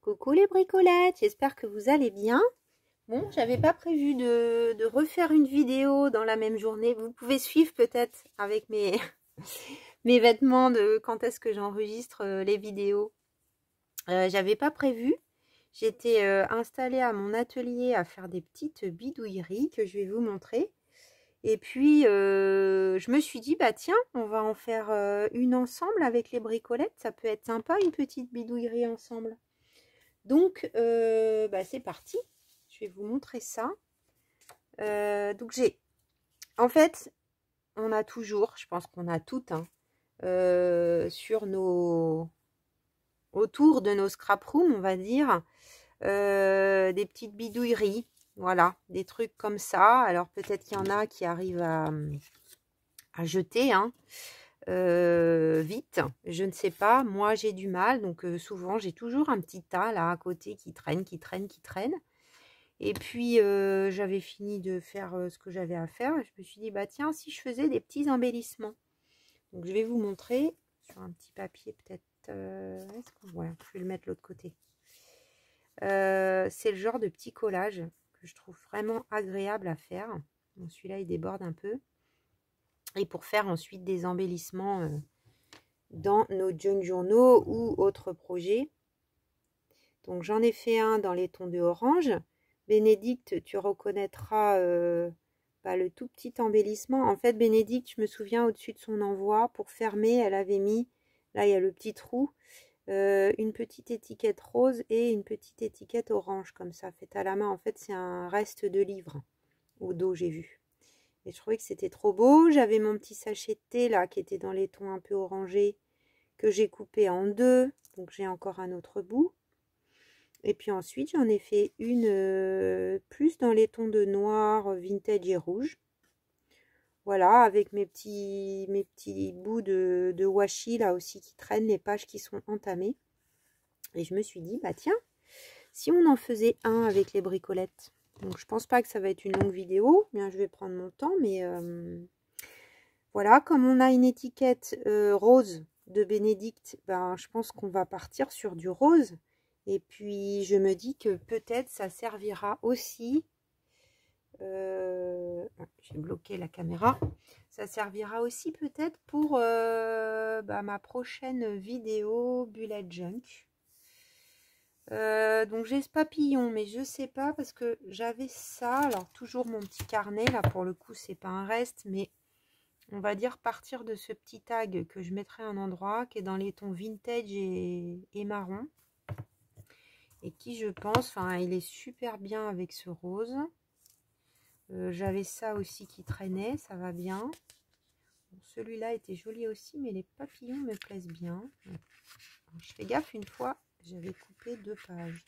Coucou les bricolettes, j'espère que vous allez bien. Bon, j'avais pas prévu de refaire une vidéo dans la même journée. Vous pouvez suivre peut-être avec mes, mes vêtements de quand est-ce que j'enregistre les vidéos. J'avais pas prévu. J'étais installée à mon atelier à faire des petites bidouilleries que je vais vous montrer. Et puis, je me suis dit, bah tiens, on va en faire une ensemble avec les bricolettes. Ça peut être sympa, une petite bidouillerie ensemble. Donc, bah, c'est parti. Je vais vous montrer ça. Donc, en fait, on a toujours, je pense qu'on a toutes, hein, sur autour de nos scrap rooms, on va dire, des petites bidouilleries. Voilà, des trucs comme ça. Alors, peut-être qu'il y en a qui arrivent à jeter, hein. Vite, je ne sais pas, moi j'ai du mal, donc souvent j'ai toujours un petit tas là à côté qui traîne. Et puis j'avais fini de faire ce que j'avais à faire, je me suis dit bah tiens, si je faisais des petits embellissements. Donc je vais vous montrer sur un petit papier peut-être, ouais, je vais le mettre de l'autre côté. C'est le genre de petit collage que je trouve vraiment agréable à faire. Bon, celui-là il déborde un peu. Et pour faire ensuite des embellissements dans nos junk journaux ou autres projets. Donc j'en ai fait un dans les tons de orange. Bénédicte, tu reconnaîtras le tout petit embellissement. En fait, Bénédicte, je me souviens au-dessus de son envoi, pour fermer, elle avait mis, là il y a le petit trou, une petite étiquette rose et une petite étiquette orange, comme ça, faite à la main. En fait, c'est un reste de livre au dos, j'ai vu. Et je trouvais que c'était trop beau. J'avais mon petit sachet de thé là qui était dans les tons un peu orangés que j'ai coupé en deux. Donc j'ai encore un autre bout. Et puis ensuite j'en ai fait une plus dans les tons de noir, vintage et rouge. Voilà, avec mes petits bouts de washi là aussi qui traînent, les pages qui sont entamées. Et je me suis dit, bah tiens, si on en faisait un avec les bricolettes. Donc je pense pas que ça va être une longue vidéo, bien je vais prendre mon temps, mais voilà, comme on a une étiquette rose de Bénédicte, ben je pense qu'on va partir sur du rose. Et puis je me dis que peut-être ça servira aussi, j'ai bloqué la caméra, ça servira aussi peut-être pour ma prochaine vidéo bullet junk. Donc j'ai ce papillon, mais je sais pas parce que j'avais ça, alors toujours mon petit carnet, là pour le coup c'est pas un reste, mais on va dire partir de ce petit tag que je mettrai à un endroit, qui est dans les tons vintage et marron, et qui je pense, enfin il est super bien avec ce rose. J'avais ça aussi qui traînait, ça va bien. Bon, celui-là était joli aussi, mais les papillons me plaisent bien. Alors, je fais gaffe, une fois j'avais coupé 2 pages.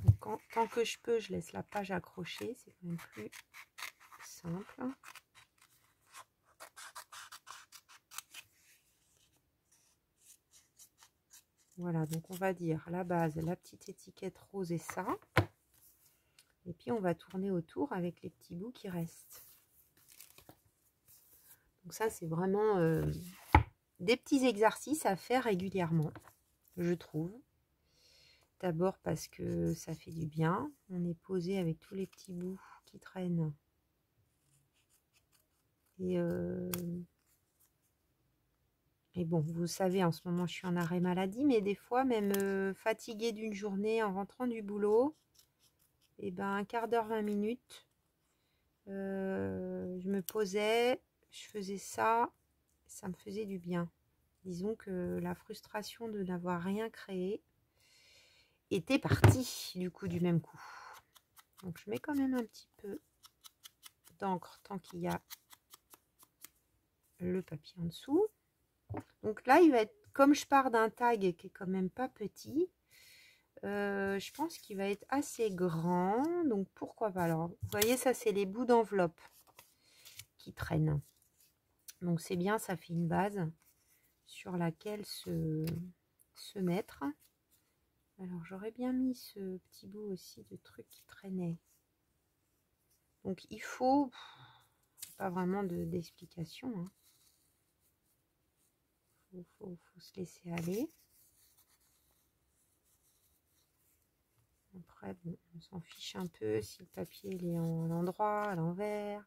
Donc, tant que je peux, je laisse la page accrochée, c'est quand même plus simple. Voilà, donc on va dire la base, la petite étiquette rose et ça. Et puis on va tourner autour avec les petits bouts qui restent. Donc ça, c'est vraiment des petits exercices à faire régulièrement, je trouve. D'abord parce que ça fait du bien. On est posé avec tous les petits bouts qui traînent. Et bon, vous savez, en ce moment, je suis en arrêt maladie, mais des fois, même fatiguée d'une journée en rentrant du boulot, et ben un quart d'heure, 20 minutes, je me posais, je faisais ça, ça me faisait du bien. Disons que la frustration de n'avoir rien créé était partie du coup du même coup. Donc je mets quand même un petit peu d'encre tant qu'il y a le papier en dessous. Donc là, il va être, comme je pars d'un tag qui est quand même pas petit, je pense qu'il va être assez grand. Donc pourquoi pas. Alors, vous voyez, ça c'est les bouts d'enveloppe qui traînent. Donc c'est bien, ça fait une base sur laquelle se mettre. Alors j'aurais bien mis ce petit bout aussi de truc qui traînait. Donc il faut, pas vraiment d'explication, hein. faut se laisser aller. Après, bon, on s'en fiche un peu si le papier il est à l'endroit, à l'envers.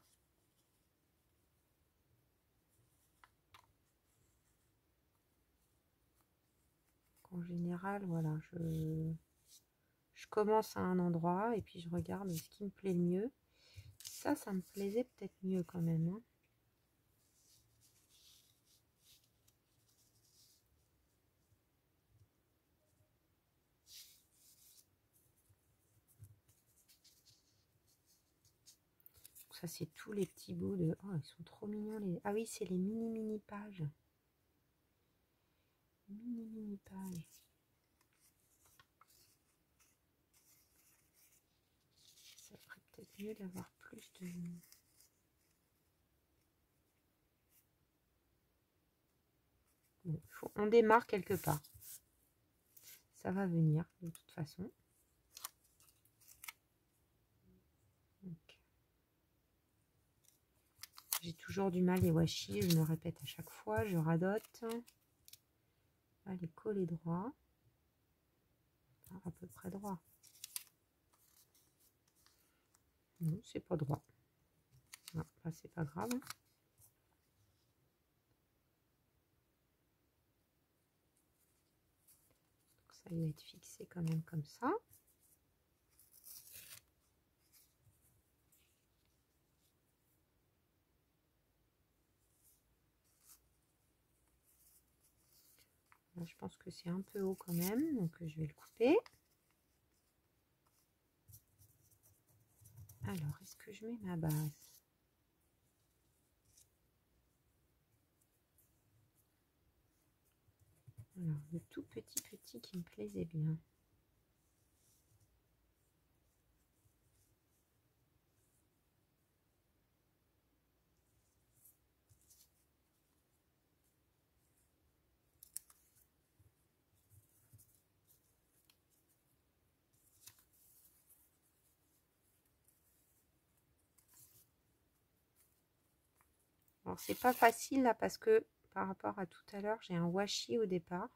En général, voilà, je commence à un endroit et puis je regarde ce qui me plaît le mieux. Ça me plaisait peut-être mieux quand même. Hein. Ça, c'est tous les petits bouts de... Oh, ils sont trop mignons. Les... Ah oui, c'est les mini pages. Mini pages. Ça ferait peut-être mieux d'avoir plus de... Bon, on démarre quelque part. Ça va venir de toute façon. J'ai toujours du mal les washi, je me répète à chaque fois, je radote. On va les coller droit. Enfin, à peu près droit. Non, c'est pas droit. Non, là, c'est pas grave. Donc, ça va être fixé quand même comme ça. Là, je pense que c'est un peu haut quand même, donc je vais le couper. Alors, est-ce que je mets ma base? Alors, le tout petit qui me plaisait bien. Alors, c'est pas facile là parce que par rapport à tout à l'heure, j'ai un washi au départ.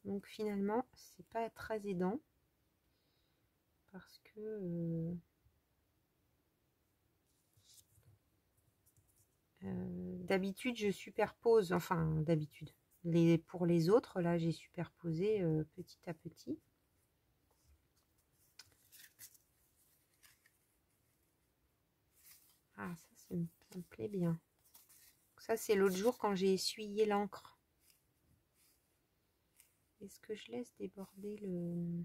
Donc finalement, c'est pas très aidant. Parce que d'habitude, je superpose. Enfin, d'habitude. Pour les autres, là, j'ai superposé petit à petit. Ah, ça me plaît bien. Ça, c'est l'autre jour quand j'ai essuyé l'encre. Est-ce que je laisse déborder le...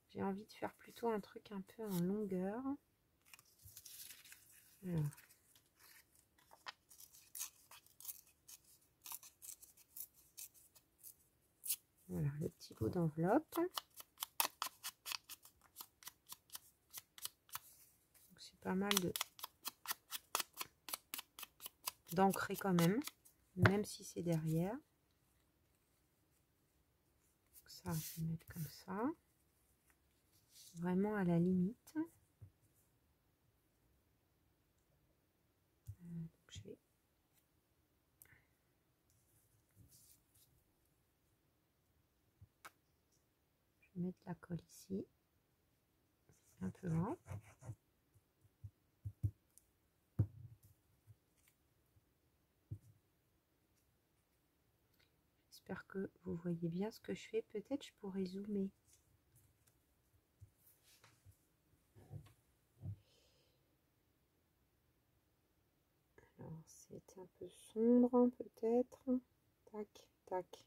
J'ai envie de faire plutôt un truc un peu en longueur. Voilà. Voilà, le petit bout d'enveloppe. C'est pas mal d'ancrer quand même si c'est derrière. Donc ça, je vais mettre comme ça. Vraiment à la limite. Donc je vais mettre la colle ici. C'est un peu grand. J'espère que vous voyez bien ce que je fais. Peut-être je pourrais zoomer. Alors c'est un peu sombre peut-être. Tac, tac.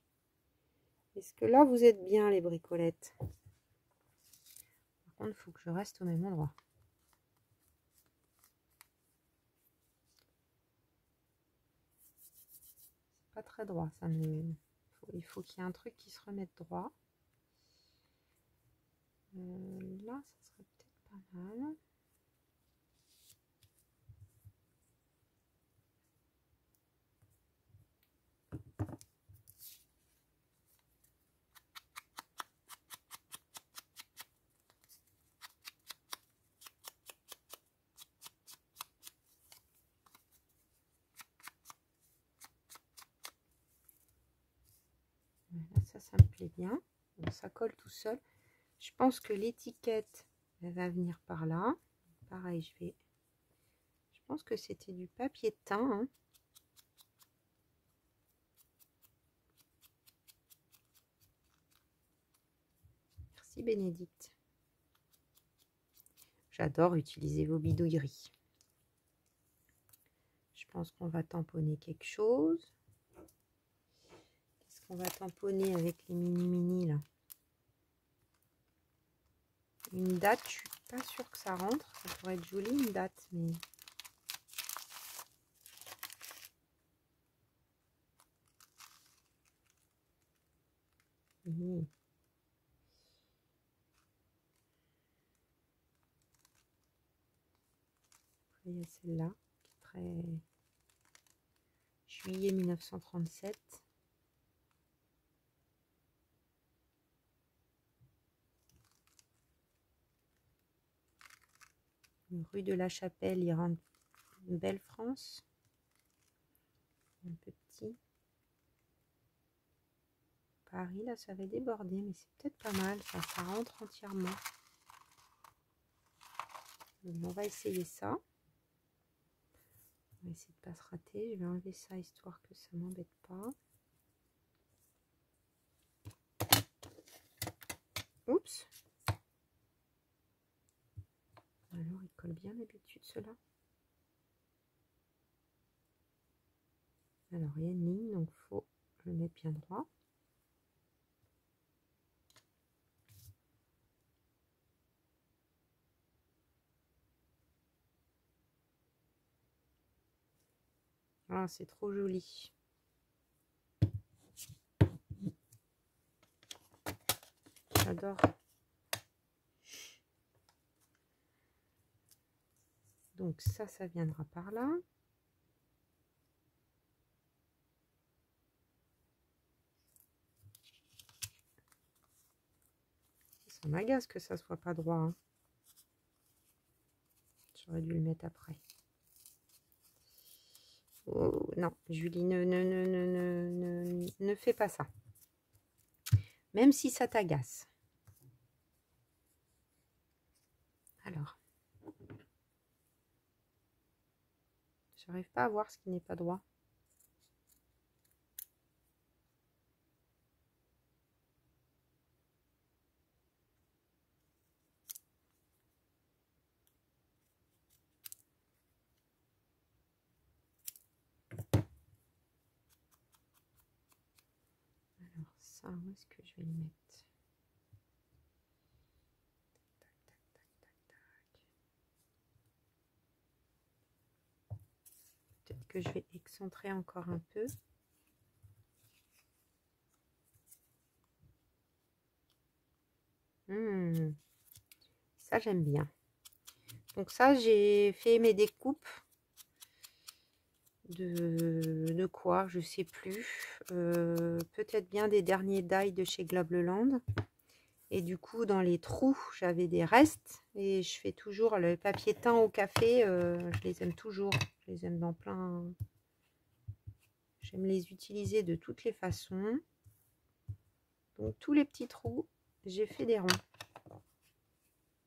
Est-ce que là vous êtes bien les bricolettes? Par contre, il faut que je reste au même endroit. C'est pas très droit, ça me... Il faut qu'il y ait un truc qui se remette droit. Là, ça serait peut-être pas mal. ça me plaît bien. Bon, ça colle tout seul. Je pense que l'étiquette, elle va venir par là. Pareil, je pense que c'était du papier teint. Hein. Merci Bénédicte. J'adore utiliser vos bidouilleries. Je pense qu'on va tamponner quelque chose. Qu'est-ce qu'on va tamponner avec les mini là? Une date, je suis pas sûre que ça rentre. Ça pourrait être joli une date, mais... Oui. Il y a celle-là, qui est très... Juillet 1937. Rue de la Chapelle, il rentre une belle France. Un petit. Paris, là, ça avait débordé, mais c'est peut-être pas mal. Ça rentre entièrement. Donc, on va essayer ça. On va essayer de pas se rater. Je vais enlever ça histoire que ça m'embête pas. Oups. Alors, il colle bien d'habitude, cela. Alors, il y a une ligne, donc il faut le mettre bien droit. Ah, c'est trop joli. J'adore. Donc ça viendra par là. Ça m'agace que ça soit pas droit. Hein. J'aurais dû le mettre après. Oh, non, Julie, ne fais pas ça. Même si ça t'agace. Alors. J'arrive pas à voir ce qui n'est pas droit. Alors ça, où est-ce que je vais le mettre? Peut-être que je vais excentrer encore un peu. Ça, j'aime bien. Donc ça, j'ai fait mes découpes de quoi, je sais plus. Peut-être bien des derniers die de chez Globleland. Et du coup, dans les trous, j'avais des restes. Et je fais toujours le papier teint au café. Je les aime toujours. Je les aime dans plein... J'aime les utiliser de toutes les façons. Donc, tous les petits trous, j'ai fait des ronds.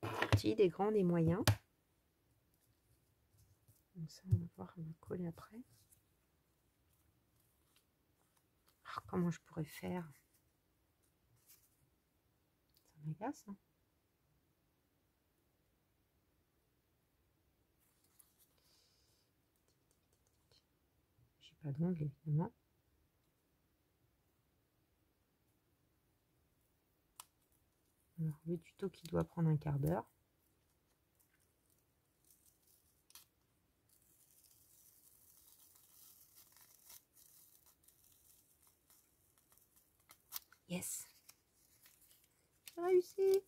Des petits, des grands, des moyens. Donc ça, on va voir, on va coller après. Oh, comment je pourrais faire? Ça m'agace, hein? J'ai pas d'ongles, évidemment. Alors, le tuto qui doit prendre un quart d'heure. Yes! J'ai réussi!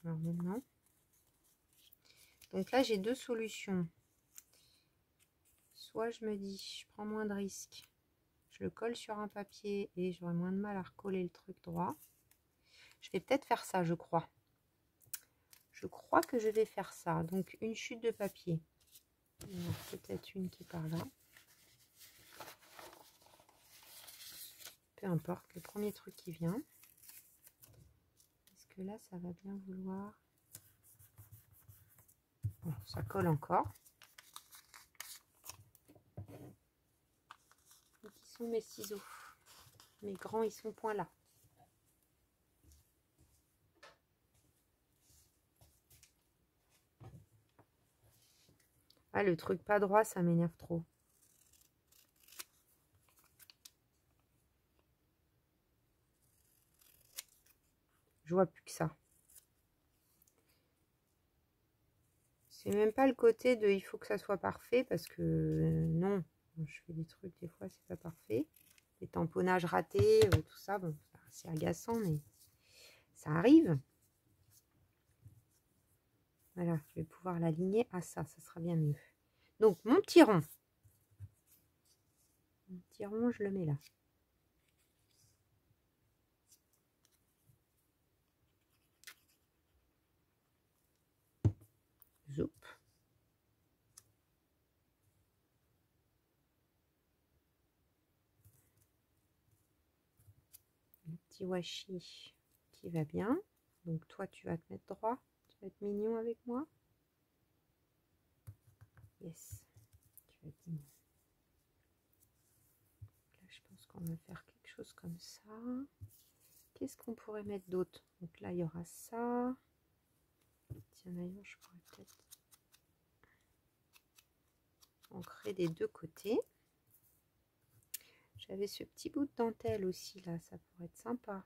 Alors maintenant, donc là j'ai deux solutions. Soit je me dis, je prends moins de risques, je le colle sur un papier et j'aurai moins de mal à recoller le truc droit. Je vais peut-être faire ça, je crois. Je crois que je vais faire ça. Donc une chute de papier. Peut-être une qui est par là. peu importe, le premier truc qui vient. Est-ce que là, ça va bien vouloir? Bon, ça colle encore. Donc, qui sont mes ciseaux? Mes grands, ils sont point là. Ah, le truc pas droit, ça m'énerve trop. Je vois plus que ça. C'est même pas le côté de il faut que ça soit parfait parce que non, je fais des trucs des fois c'est pas parfait. Les tamponnages ratés, tout ça, bon, c'est agaçant mais ça arrive. Voilà, je vais pouvoir l'aligner à ça, ça sera bien mieux. Donc mon petit rond. Mon petit rond, je le mets là. Zoup. Le petit washi qui va bien. Donc toi, tu vas te mettre droit. Tu vas être mignon avec moi. Yes. Tu vas être mignon. Là, je pense qu'on va faire quelque chose comme ça. Qu'est-ce qu'on pourrait mettre d'autre? Donc là, il y aura ça. Tiens, d'ailleurs, je pourrais peut-être ancrer des deux côtés. J'avais ce petit bout de dentelle aussi, là. Ça pourrait être sympa.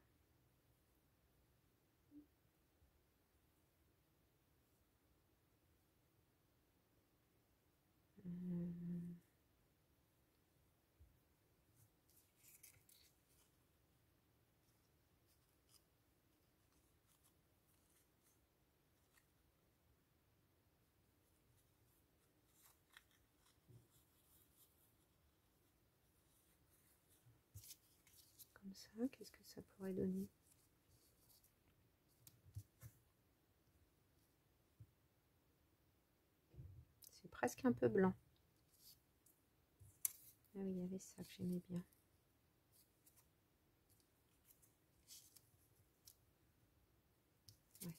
Comme ça, qu'est-ce que ça pourrait donner? C'est presque un peu blanc. Ah oui, il y avait ça que j'aimais bien. Ouais.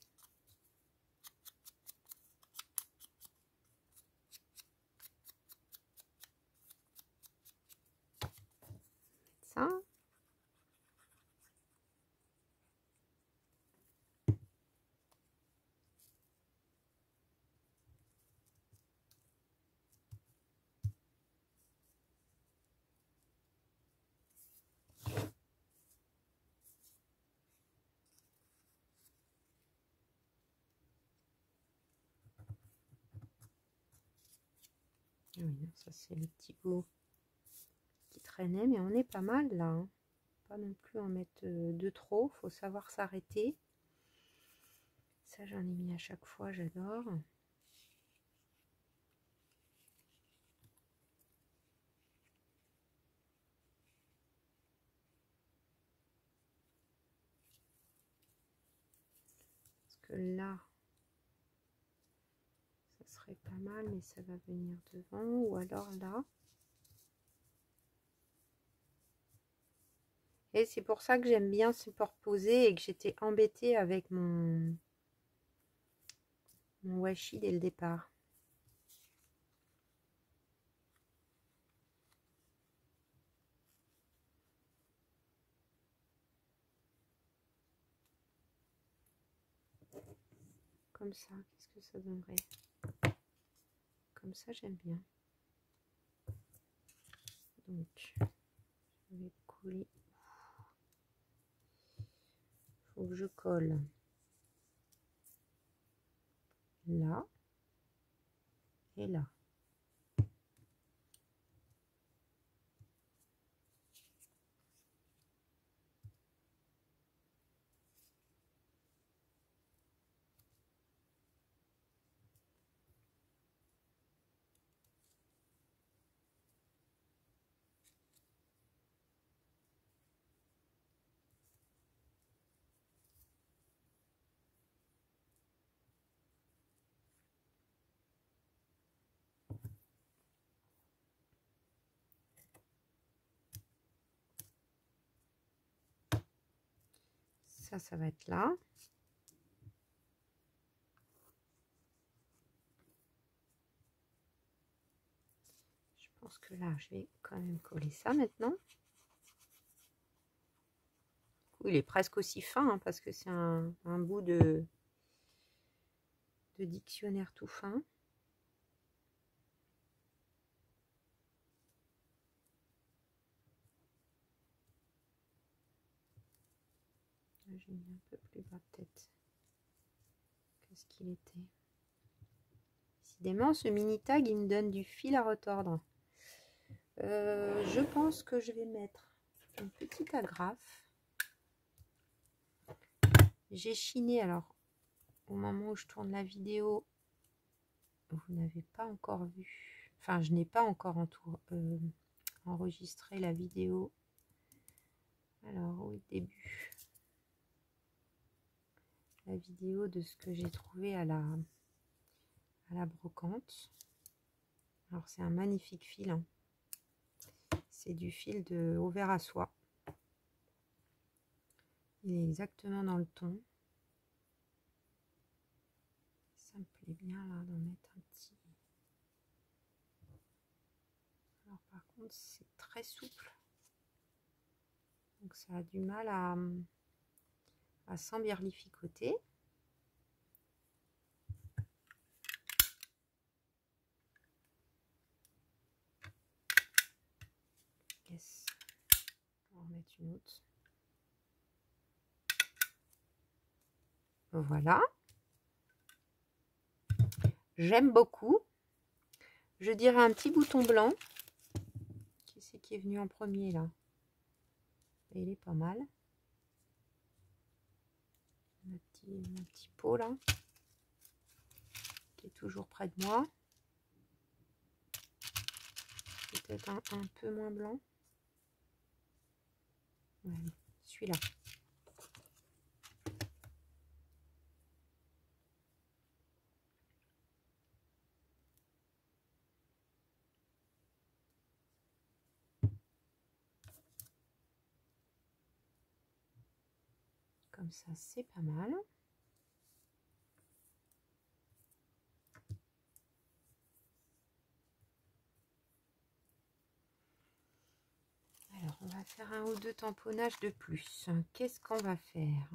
Ça. Ah oui, non, ça c'est le petit bout qui traînait, mais on est pas mal là. Hein. Pas non plus en mettre de trop, faut savoir s'arrêter. Ça j'en ai mis à chaque fois, j'adore. Parce que là, ça serait pas mal, mais ça va venir devant, ou alors là. Et c'est pour ça que j'aime bien support posé et que j'étais embêtée avec mon washi dès le départ. Comme ça, qu'est-ce que ça donnerait? Comme ça, j'aime bien. Donc, je vais coller. Il faut que je colle là et là. Ça va être là. Je pense que là, je vais quand même coller ça maintenant. Il est presque aussi fin hein, parce que c'est un bout de dictionnaire tout fin. J'ai mis un peu plus bas peut-être que ce qu'il était. Décidément, ce mini tag, il me donne du fil à retordre. Je pense que je vais mettre une petite agrafe. J'ai chiné, alors, au moment où je tourne la vidéo, vous n'avez pas encore vu. Enfin, je n'ai pas encore enregistré la vidéo. Alors, au début. La vidéo de ce que j'ai trouvé à la brocante. Alors, c'est un magnifique fil. Hein. C'est du fil de Auvers à soie. Il est exactement dans le ton. Ça me plaît bien là d'en mettre un petit. Alors par contre c'est très souple. Donc ça a du mal à s'embirlificoter. Yes. On va en mettre une autre. Voilà. J'aime beaucoup. Je dirais un petit bouton blanc. Qui c'est qui est venu en premier là? Et il est pas mal. Mon petit pot là. Qui est toujours près de moi. Peut-être un peu moins blanc. Voilà, celui-là. Comme ça, c'est pas mal. Alors, on va faire un ou deux tamponnages de plus. Qu'est-ce qu'on va faire?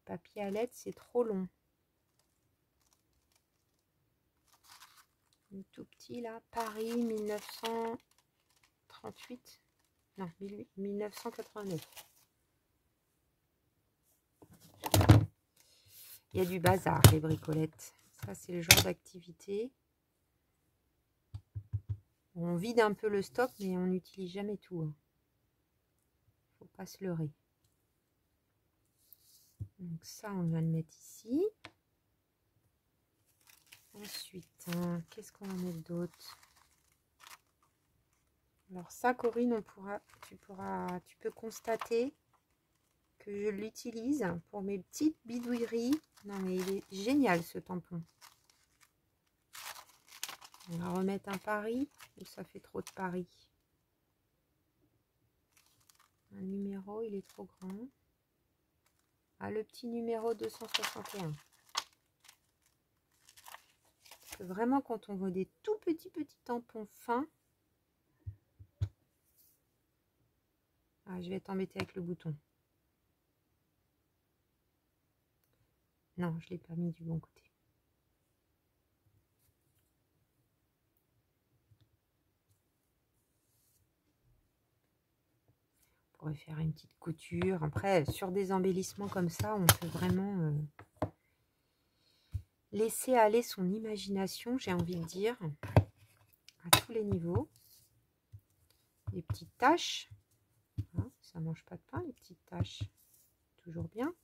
Papier à lettres, c'est trop long. Le tout petit là, Paris 1938. Non, 1989. Il y a du bazar, les bricolettes. Ça, c'est le genre d'activité. On vide un peu le stock, mais on n'utilise jamais tout. Hein. Faut pas se leurrer. Donc ça, on va le mettre ici. Ensuite, hein, qu'est-ce qu'on va mettre d'autre? Alors ça, Corinne, tu peux constater que je l'utilise pour mes petites bidouilleries. Non mais il est génial ce tampon. On va remettre un Paris ou ça fait trop de Paris. Un numéro, il est trop grand. Ah, le petit numéro 261. Parce que vraiment, quand on veut des tout petits tampons fins. Ah, je vais t'embêter avec le bouton. Non, je ne l'ai pas mis du bon côté. On pourrait faire une petite couture. Après, sur des embellissements comme ça, on peut vraiment laisser aller son imagination, j'ai envie de dire, à tous les niveaux. Les petites taches. Hein, ça mange pas de pain, les petites taches. Toujours bien.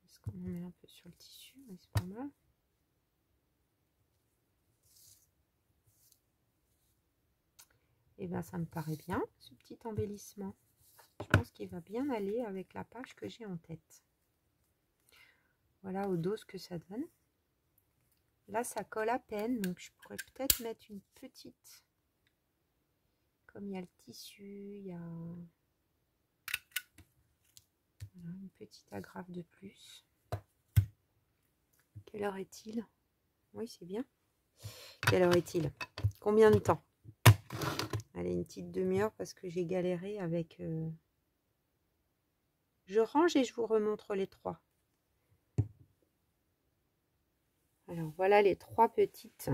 Est-ce qu'on en met un peu sur le tissu? Oui, c'est pas mal. Et bien, ça me paraît bien, ce petit embellissement. Je pense qu'il va bien aller avec la page que j'ai en tête. Voilà aux doses que ça donne. Là, ça colle à peine, donc je pourrais peut-être mettre une petite... Comme il y a le tissu, il y a voilà, une petite agrafe de plus. Quelle heure est-il? Oui, c'est bien. Quelle heure est-il? Combien de temps? Allez, une petite demi-heure parce que j'ai galéré avec... Je range et je vous remontre les trois. Alors, voilà les trois petites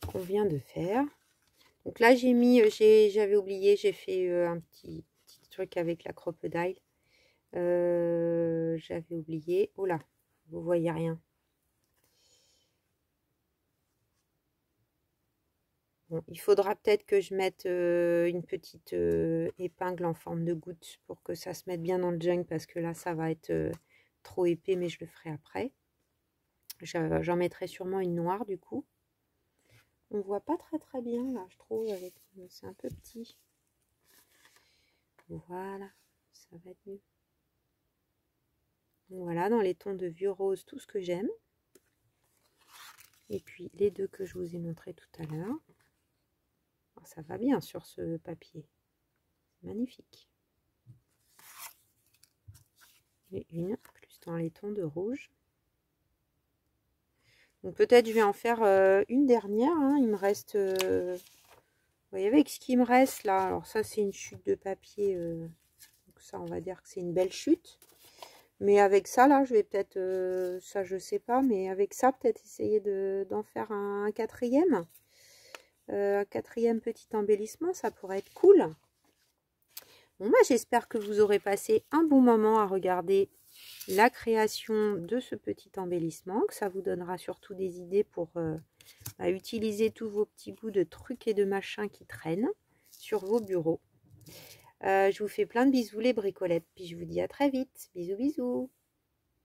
qu'on vient de faire. Donc là, j'ai mis... J'avais oublié, j'ai fait un petit truc avec la crocodile. J'avais oublié. Oh là, vous voyez rien. Bon, il faudra peut-être que je mette une petite épingle en forme de goutte pour que ça se mette bien dans le junk parce que là, ça va être trop épais, mais je le ferai après. J'en mettrai sûrement une noire du coup. On voit pas très bien là, je trouve, avec c'est un peu petit. Voilà, ça va être mieux. Voilà, dans les tons de vieux rose, tout ce que j'aime. Et puis les deux que je vous ai montré tout à l'heure. Ça va bien sur ce papier. Magnifique. Et une, plus dans les tons de rouge. Donc peut-être je vais en faire une dernière. Hein. Il me reste... vous voyez avec ce qui me reste là. Alors ça c'est une chute de papier. Donc ça on va dire que c'est une belle chute. Mais avec ça là je vais peut-être... ça je sais pas. Mais avec ça peut-être essayer d'en faire un quatrième. Un quatrième petit embellissement. Ça pourrait être cool. Bon bah j'espère que vous aurez passé un bon moment à regarder la création de ce petit embellissement, que ça vous donnera surtout des idées pour utiliser tous vos petits bouts de trucs et de machins qui traînent sur vos bureaux. Je vous fais plein de bisous les bricolettes, puis je vous dis à très vite. Bisous bisous.